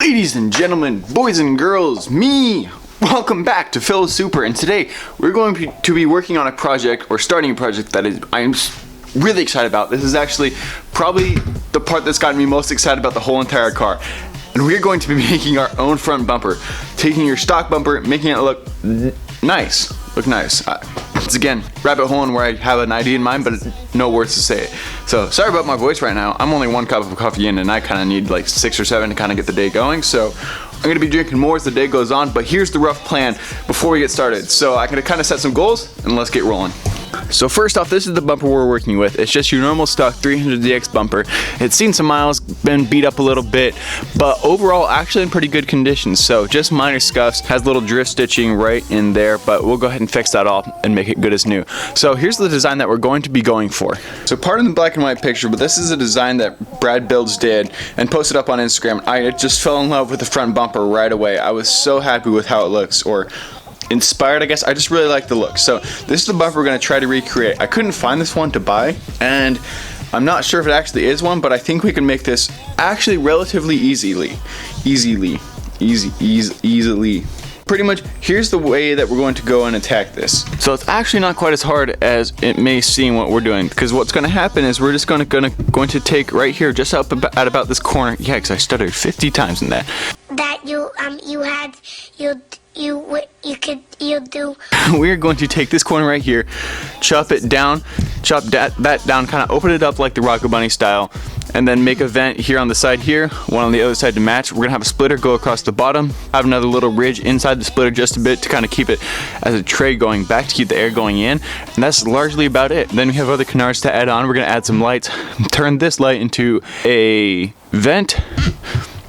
Ladies and gentlemen, boys and girls, me! Welcome back to Phil Super, and today we're going to be working on a project, or starting a project that I'm really excited about. This is actually probably the part that's gotten me most excited about the whole entire car. And we're going to be making our own front bumper. Taking your stock bumper, making it look nice. It's again, rabbit hole where I have an idea in mind, but no words to say it. So, sorry about my voice right now. I'm only one cup of coffee in, and I kind of need like 6 or 7 to kind of get the day going. So, I'm going to be drinking more as the day goes on, but here's the rough plan before we get started. So, I'm going to kind of set some goals, and let's get rolling. So first off, this is the bumper we're working with. It's just your normal stock 300DX bumper. It's seen some miles, been beat up a little bit, but overall actually in pretty good condition. So just minor scuffs, has little drift stitching right in there, but we'll go ahead and fix that all and make it good as new. So here's the design that we're going to be going for. So pardon the black and white picture, but this is a design that Brad Builds did and posted up on Instagram. I just fell in love with the front bumper right away. I was so happy with how it looks, or inspired, I guess. I just really like the look. So this is the bumper we're going to try to recreate. I couldn't find this one to buy, and I'm not sure if it actually is one, but I think we can make this actually relatively easily. Pretty much, here's the way that we're going to go and attack this. So it's actually not quite as hard as it may seem what we're doing, because what's going to happen is we're just going to take right here, just up at about this corner. Yeah, because I stuttered 50 times in that. That you do. We're going to take this corner right here, chop it down, chop that down, kind of open it up like the Rocket Bunny style, and then make a vent here on the side here, one on the other side to match. We're gonna have a splitter go across the bottom, have another little ridge inside the splitter just a bit to kind of keep it as a tray going back to keep the air going in, and that's largely about it. Then we have other canards to add on. We're gonna add some lights, turn this light into a vent,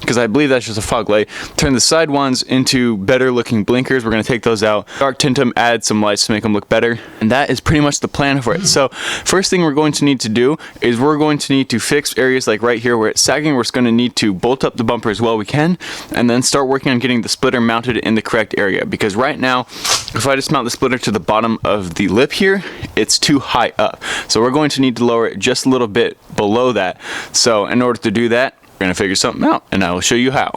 because I believe that's just a fog light. Turn the side ones into better looking blinkers. We're going to take those out. Dark tint them, add some lights to make them look better. And that is pretty much the plan for it. So first thing we're going to need to do is we're going to need to fix areas like right here where it's sagging. We're just going to need to bolt up the bumper as well we can, and then start working on getting the splitter mounted in the correct area. Because right now, if I just mount the splitter to the bottom of the lip here, it's too high up. So we're going to need to lower it just a little bit below that. So in order to do that, we're going to figure something out, and I will show you how.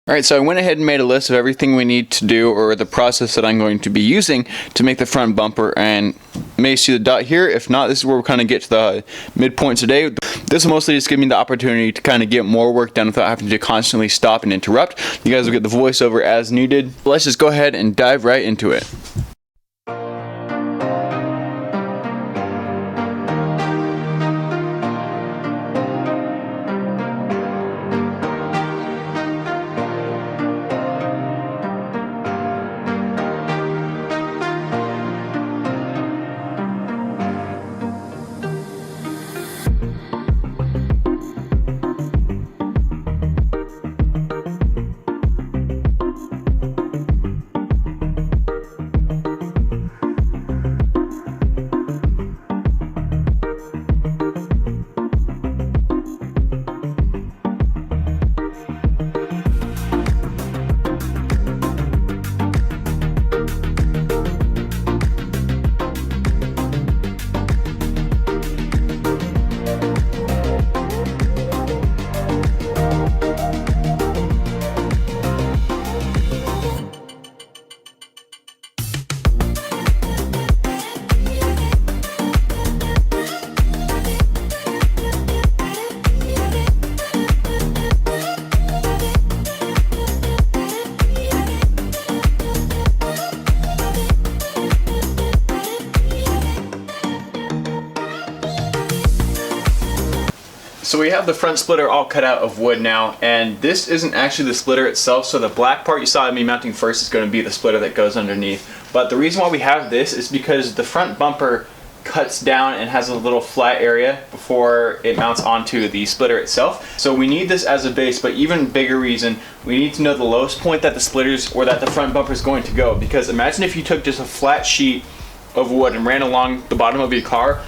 Alright, so I went ahead and made a list of everything we need to do, or the process that I'm going to be using to make the front bumper, and you may see the dot here. If not, this is where we kind of get to the midpoint today. This will mostly just give me the opportunity to kind of get more work done without having to constantly stop and interrupt. You guys will get the voiceover as needed. Let's just go ahead and dive right into it. So we have the front splitter all cut out of wood now, and this isn't actually the splitter itself, so the black part you saw me mounting first is going to be the splitter that goes underneath. But the reason why we have this is because the front bumper cuts down and has a little flat area before it mounts onto the splitter itself. So we need this as a base, but even bigger reason, we need to know the lowest point that the splitters or that the front bumper is going to go. Because imagine if you took just a flat sheet of wood and ran along the bottom of your car.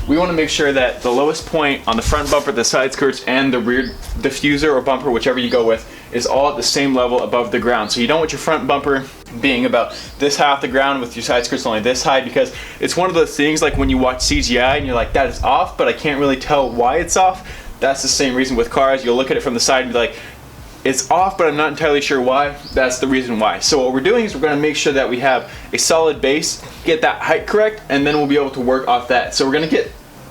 We want to make sure that the lowest point on the front bumper, the side skirts, and the rear diffuser or bumper, whichever you go with, is all at the same level above the ground. So you don't want your front bumper being about this high off the ground with your side skirts only this high, because it's one of those things like when you watch CGI and you're like, that is off, but I can't really tell why it's off. That's the same reason with cars. You'll look at it from the side and be like, It's off, but I'm not entirely sure why. That's the reason why. So what we're doing is we're going to make sure that we have a solid base, get that height correct, and then we'll be able to work off that. So we're going to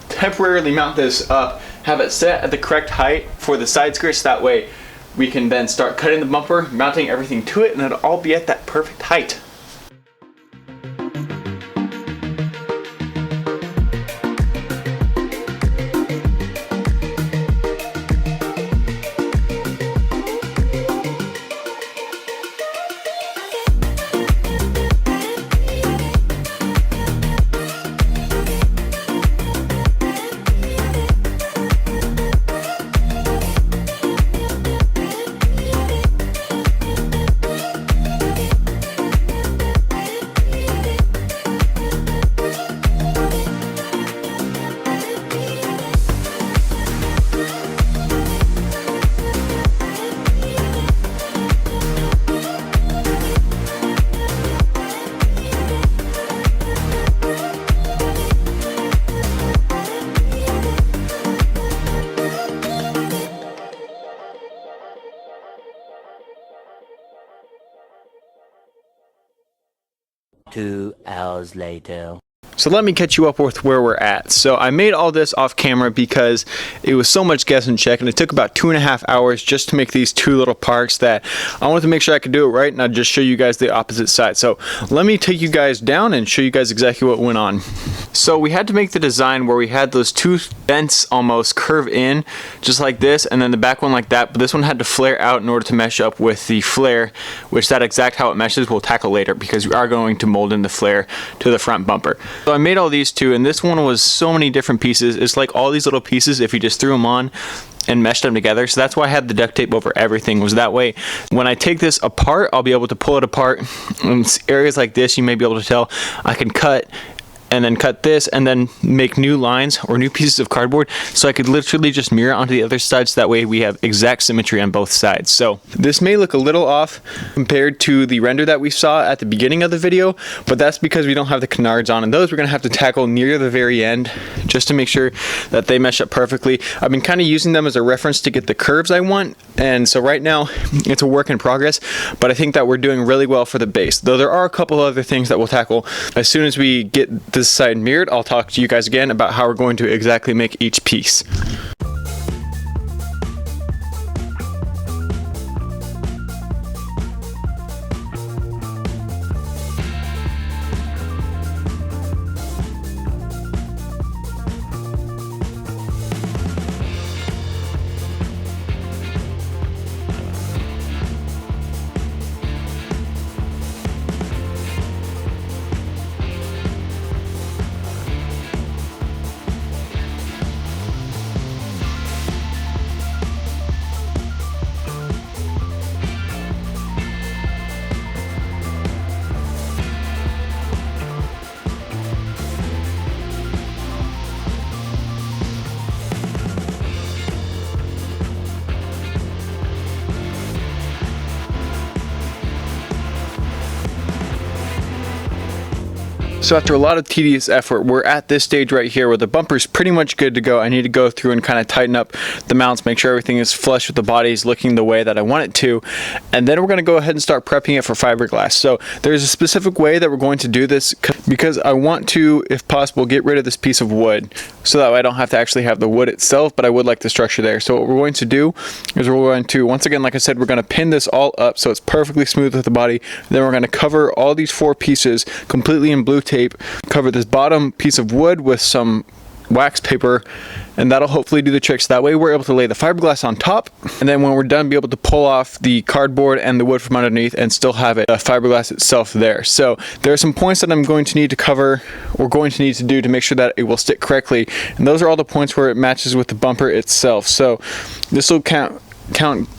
temporarily mount this up, have it set at the correct height for the side skirts. That way we can then start cutting the bumper, mounting everything to it, and it'll all be at that perfect height. Two hours later. So let me catch you up with where we're at. So I made all this off camera because it was so much guess and check, and it took about 2.5 hours just to make these two little parks that I wanted to make sure I could do it right, and I'll just show you guys the opposite side. So let me take you guys down and show you guys exactly what went on. So we had to make the design where we had those two vents almost curve in just like this, and then the back one like that, but this one had to flare out in order to mesh up with the flare, which that exact how it meshes we'll tackle later, because we are going to mold in the flare to the front bumper. So I made all these two, and this one was so many different pieces. It's like all these little pieces if you just threw them on and meshed them together. So that's why I had the duct tape over everything, was that way when I take this apart, I'll be able to pull it apart. In areas like this, you may be able to tell I can cut and then cut this and then make new lines or new pieces of cardboard, so I could literally just mirror onto the other side, so that way we have exact symmetry on both sides. So this may look a little off compared to the render that we saw at the beginning of the video, but that's because we don't have the canards on, and those we're gonna have to tackle near the very end just to make sure that they mesh up perfectly. I've been kind of using them as a reference to get the curves I want, and so right now it's a work in progress, but I think that we're doing really well for the base, though there are a couple other things that we'll tackle as soon as we get this side mirrored. I'll talk to you guys again about how we're going to exactly make each piece. So after a lot of tedious effort, we're at this stage right here where the bumper's pretty much good to go. I need to go through and kind of tighten up the mounts, make sure everything is flush with the bodies, looking the way that I want it to, and then we're going to go ahead and start prepping it for fiberglass. So there's a specific way that we're going to do this, because I want to, if possible, get rid of this piece of wood, so that way I don't have to actually have the wood itself, but I would like the structure there. So what we're going to do is we're going to, once again, like I said, we're going to pin this all up so it's perfectly smooth with the body. Then we're going to cover all these 4 pieces completely in blue tape, cover this bottom piece of wood with some wax paper, and that'll hopefully do the trick. So that way we're able to lay the fiberglass on top, and then when we're done, be able to pull off the cardboard and the wood from underneath and still have it fiberglass itself there. So there are some points that I'm going to need to cover, or going to need to do to make sure that it will stick correctly, and those are all the points where it matches with the bumper itself. So this will count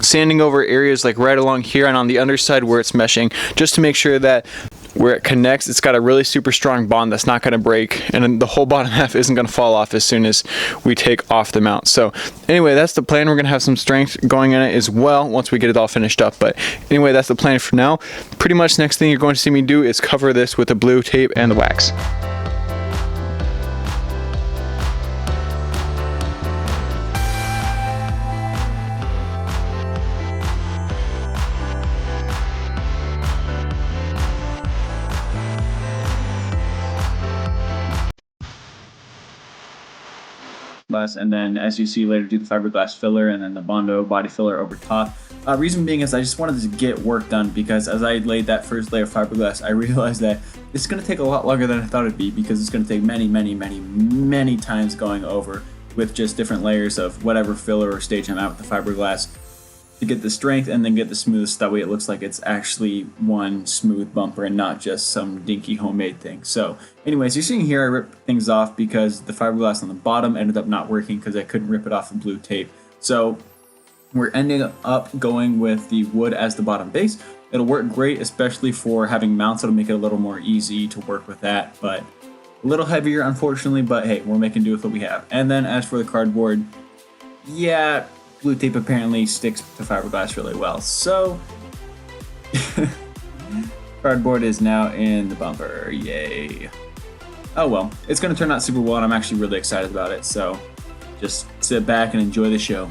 sanding over areas like right along here and on the underside where it's meshing, just to make sure that where it connects, it's got a really super strong bond that's not going to break, and then the whole bottom half isn't going to fall off as soon as we take off the mount. So anyway, that's the plan. We're going to have some strength going in it as well once we get it all finished up, but anyway, that's the plan for now. Pretty much next thing you're going to see me do is cover this with the blue tape and the wax. fiberglass, and then as you see later, do the fiberglass filler and then the Bondo body filler over top. Reason being is I just wanted to get work done, because as I laid that first layer of fiberglass, I realized that it's going to take a lot longer than I thought it'd be, because it's going to take many times going over with just different layers of whatever filler or stage I'm at with the fiberglass to get the strength and then get the smooth, that way it looks like it's actually one smooth bumper and not just some dinky homemade thing. So anyways, you're seeing here I ripped things off because the fiberglass on the bottom ended up not working because I couldn't rip it off the blue tape. So we're ending up going with the wood as the bottom base. It'll work great, especially for having mounts. It'll make it a little more easy to work with that, but a little heavier, unfortunately, but hey, we're making do with what we have. And then as for the cardboard, yeah, blue tape apparently sticks to fiberglass really well. So cardboard is now in the bumper, yay. Oh well, it's gonna turn out super well, and I'm actually really excited about it. So just sit back and enjoy the show.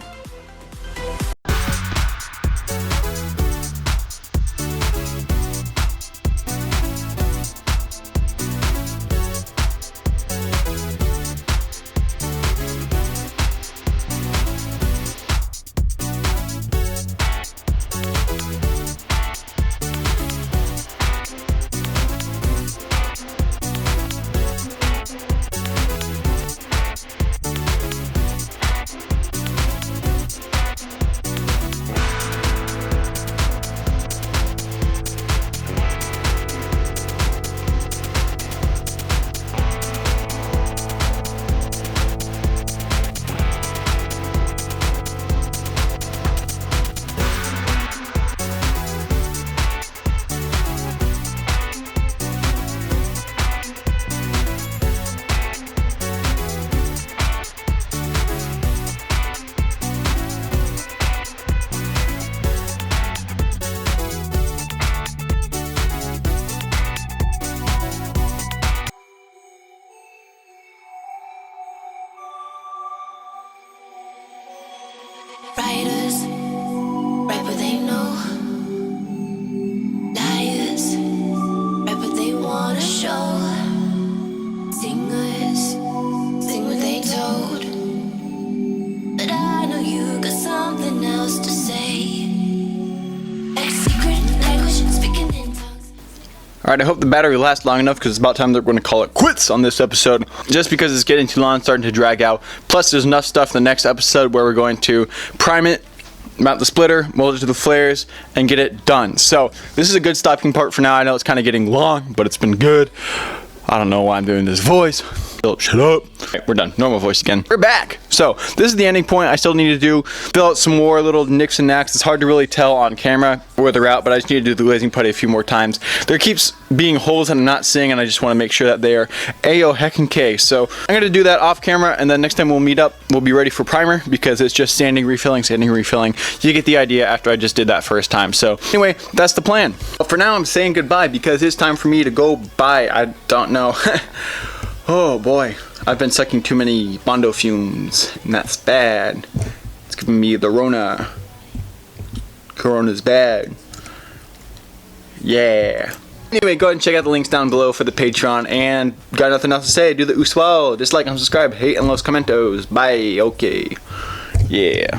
Writers write what they know. Liars write what they wanna show. Singers sing what they told. But I know you got something else to say. Like secret language speaking in tongues. Alright, I hope the battery lasts long enough, because it's about time that we're going to call it quits on this episode. Just because it's getting too long and starting to drag out. Plus, there's enough stuff in the next episode where we're going to prime it, mount the splitter, mold it to the flares, and get it done. So, this is a good stopping part for now. I know it's kind of getting long, but it's been good. I don't know why I'm doing this voice. Philip, shut up. Okay, we're done. Normal voice again. We're back. So this is the ending point. I still need to fill out some more little nicks and knacks. It's hard to really tell on camera where they're at, but I just need to do the glazing putty a few more times. There keeps being holes that I'm not seeing, and I just want to make sure that they are A-O heckin' K. So I'm going to do that off camera, and then next time we'll meet up, we'll be ready for primer, because it's just sanding, refilling, sanding, refilling. You get the idea after I just did that first time. So anyway, that's the plan. But for now, I'm saying goodbye, because it's time for me to go bye. I don't know. Oh boy, I've been sucking too many Bondo fumes, and that's bad. It's giving me the Rona. Corona's bad. Yeah. Anyway, go ahead and check out the links down below for the Patreon, and got nothing else to say, do the usual. Dislike and subscribe, hate and los comentos. Bye, okay. Yeah.